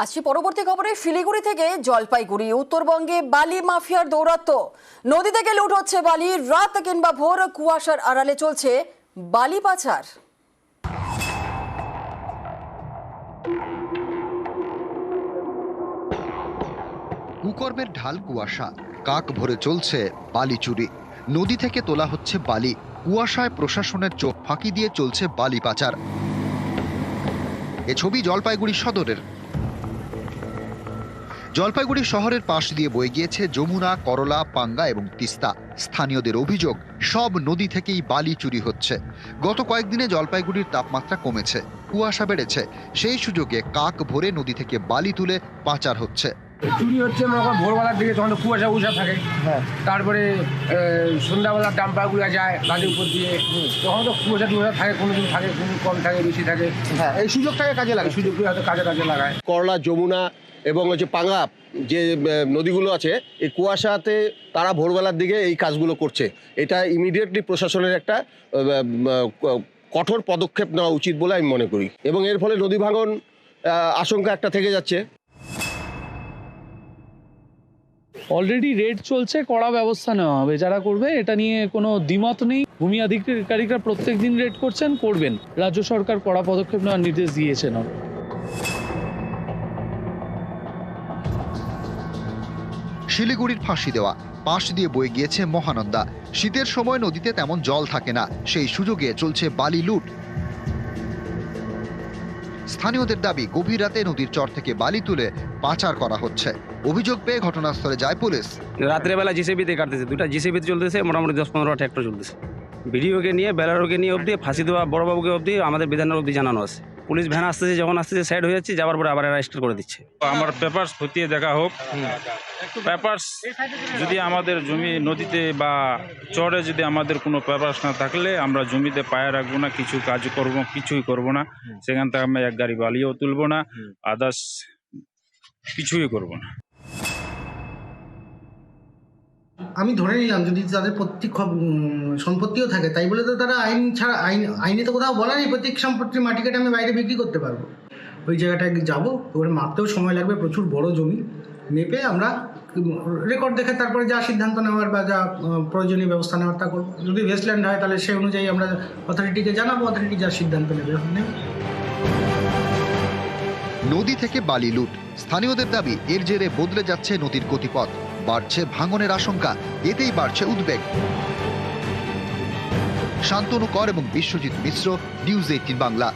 আসছি পরবর্তী খবরে। শিলিগুড়ি থেকে জলপাইগুড়ি, উত্তরবঙ্গে বালি মাফিয়ার দৌরাত্ম্য। নদী থেকে লুট হচ্ছে বালি, রাত কিংবা ভোর কুয়াশার আড়ালে চলছে বালি পাচার। কুকর্মের ঢাল কুয়াশা, কাক ভরে চলছে বালি চুরি। নদী থেকে তোলা হচ্ছে বালি, কুয়াশায় প্রশাসনের চোখ ফাঁকি দিয়ে চলছে বালি পাচার। এ ছবি জলপাইগুড়ি সদরের। জলপাইগুড়ি শহরের পাশ দিয়ে বয়ে গিয়েছে যমুনা, করলা, পাঙ্গা এবং তিস্তা। স্থানীয়দের অভিযোগ, সব নদী থেকেই বালি চুরি হচ্ছে। গত কয়েকদিনে জলপাইগুড়ির তাপমাত্রা কমেছে, কুয়াশা বেড়েছে, সেই সুযোগে কাক ভরে নদী থেকে বালি তুলে পাচার হচ্ছে। চুরি হচ্ছে ভোরবেলার দিকে, তখন তো কুয়াশা থাকে। তারপরে সন্ধ্যাবেলার ডাম্পারগুলো যায় বালির উপর দিয়ে, তখন তো কুয়াশা থাকে, কোনো দিন থাকে, কোনো কম থাকে, বেশি থাকে। হ্যাঁ, এই সুযোগটাকে কাজে লাগে, সুযোগগুলো হয়তো কাজে লাগায়। করলা, যমুনা এবং পাঙ্গা যে নদীগুলো আছে, এই কুয়াশাতে তারা ভোরবেলার দিকে এই কাজগুলো করছে। এটা ইমিডিয়েটলি প্রশাসনের একটা কঠোর পদক্ষেপ নেওয়া উচিত বলে আমি মনে করি, এবং এর ফলে নদী ভাঙন আশঙ্কা একটা থেকে যাচ্ছে। অলরেডি রেড চলছে, কড়া ব্যবস্থা নেওয়া হবে যারা করবে, এটা নিয়ে কোনো দ্বিমত নেই। ভূমি আধিকারিকরা প্রত্যেক দিন রেড করবেন। রাজ্য সরকার কড়া পদক্ষেপ নেওয়ার নির্দেশ দিয়েছেন। শিলিগুড়ির ফাঁসি দেওয়া, পাশ দিয়ে বয়ে গিয়েছে মহানন্দা। শীতের সময় নদীতে তেমন জল থাকে না, সেই সুযোগে চলছে বালি লুট। স্থানীয়দের দাবি, গভীর রাতে নদীর চর থেকে বালি তুলে পাচার করা হচ্ছে। অভিযোগ পেয়ে ঘটনাস্থলে যায় পুলিশ। রাত্রেবেলা জিসিবিতে কাটতেছে, দুটা জিসিবিতে চলতেছে, মোটামুটি 10-15 ট্র্যাক্টর চলতেছে। ভিডিওকে নিয়ে, বেলারোকে নিয়ে অবধি, ফাঁসি দেওয়া বড়বাবুকে অবধি, আমাদের বিধানের অবধি জানানো আছে। পুলিশ ভ্যান আসতেছে, যখন আসতেছে সাইড হয়ে যাচ্ছে, যাওয়ার পরে আবার অ্যারেস্ট করে দিচ্ছে। আমার পেপারস খতিয়ে দেখা হোক। পেপারস যদি আমাদের জমি নদীতে বা চরে যদি আমাদের কোনো পেপারস না থাকলে আমরা জমিতে পায়ে রাখবো না, কিছু কাজ করবো, কিছুই করবো না। সেখান থেকে আমি এক গাড়ি বালিও তুলবো না, আদার্স কিছুই করবো না। আমি ধরে নিলাম যদি তাদের প্রত্যেক সম্পত্তিও থাকে, তাই বলে তো তারা আইন ছাড়া, আইনে তো কোথাও বলা নেই প্রত্যেক সম্পত্তির মাটি কেটে আমি বাইরে বিক্রি করতে পারবো। ওই জায়গাটায় যাবো, ওখানে মাপতেও সময় লাগবে, প্রচুর বড় জমি। মেপে আমরা রেকর্ড দেখে তারপরে যা সিদ্ধান্ত নেওয়ার বা যা প্রয়োজনীয় ব্যবস্থা নেওয়ার তা করবো। যদি ওয়েস্টল্যান্ড হয় তাহলে সেই অনুযায়ী আমরা অথরিটিকে জানাবো, অথরিটি যা সিদ্ধান্ত নেবে। নদী থেকে বালি লুট, স্থানীয়দের দাবি, এর জেরে বদলে যাচ্ছে নদীর গতিপথ, বাড়ছে ভাঙনের আশঙ্কা, এতেই বাড়ছে উদ্বেগ। শান্তনু কর এবং বিশ্বজিৎ মিশ্র, নিউজ 18 বাংলা।